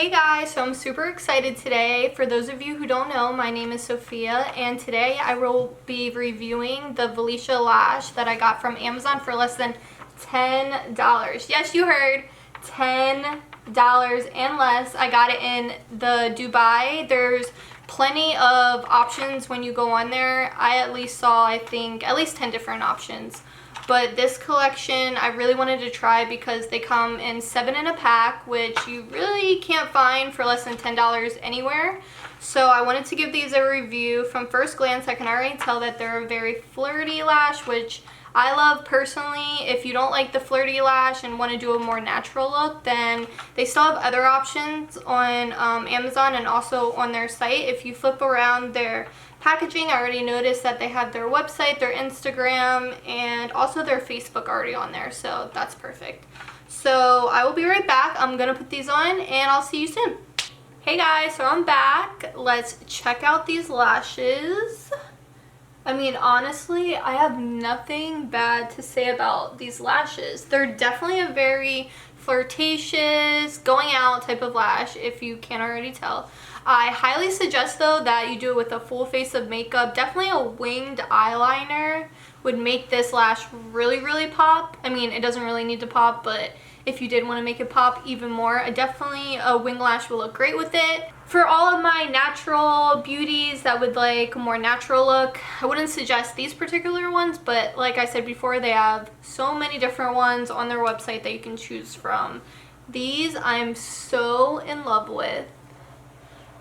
Hey guys, so I'm super excited today. For those of you who don't know, my name is Sophia, and today I will be reviewing the Veleasha Eyelash that I got from Amazon for less than $10. Yes, you heard, $10 and less. I got it in the Dubai. There's plenty of options when you go on there. I at least saw, I think, at least 10 different options. But this collection I really wanted to try because they come in 7 in a pack, which you really can't find for less than $10 anywhere. So I wanted to give these a review. From first glance, I can already tell that they're a very flirty lash, which I love personally. If you don't like the flirty lash and want to do a more natural look, then they still have other options on Amazon and also on their site. If you flip around their packaging, I already noticed that they have their website, their Instagram, and also their Facebook already on there, so that's perfect. So I will be right back. I'm gonna put these on and I'll see you soon. Hey guys, so I'm back. Let's check out these lashes. I mean, honestly, I have nothing bad to say about these lashes. They're definitely a very flirtatious, going out type of lash, if you can't already tell. I highly suggest, though, that you do it with a full face of makeup. Definitely a winged eyeliner would make this lash really pop. I mean, it doesn't really need to pop, but if you did want to make it pop even more, definitely a wing lash will look great with it. For all of my natural beauties that would like a more natural look, I wouldn't suggest these particular ones, but like I said before, they have so many different ones on their website that you can choose from. These I'm so in love with.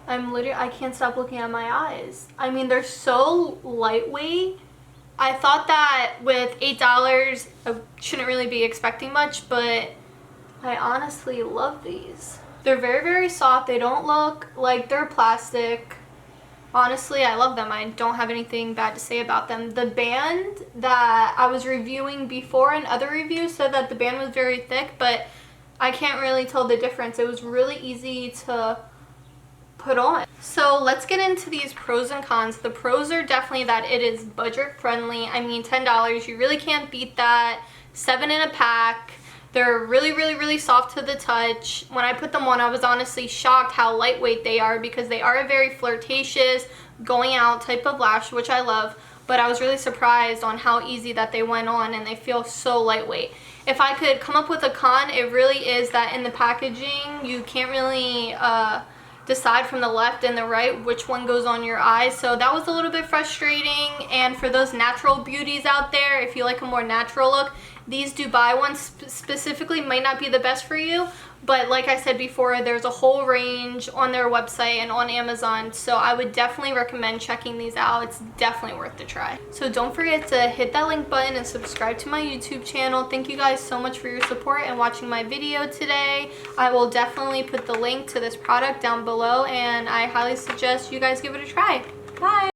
I can't stop looking at my eyes. I mean, they're so lightweight. I thought that with $8, I shouldn't really be expecting much, but I honestly love these. They're very soft. They don't look like they're plastic. Honestly, I love them. I don't have anything bad to say about them. The band that I was reviewing before in other reviews said that the band was very thick, but I can't really tell the difference. It was really easy to put on. So let's get into these pros and cons. The pros are definitely that it is budget friendly. I mean, $10, you really can't beat that. 7 in a pack. They're really soft to the touch. When I put them on, I was honestly shocked how lightweight they are because they are a very flirtatious, going out type of lash, which I love, but I was really surprised on how easy that they went on, and they feel so lightweight. If I could come up with a con, it really is that in the packaging, you can't really decide from the left and the right which one goes on your eyes, so that was a little bit frustrating. And for those natural beauties out there, if you like a more natural look, these Dubai ones specifically might not be the best for you, but like I said before, there's a whole range on their website and on Amazon, so I would definitely recommend checking these out. It's definitely worth the try. So don't forget to hit that link button and subscribe to my YouTube channel. Thank you guys so much for your support and watching my video today. I will definitely put the link to this product down below, and I highly suggest you guys give it a try. Bye!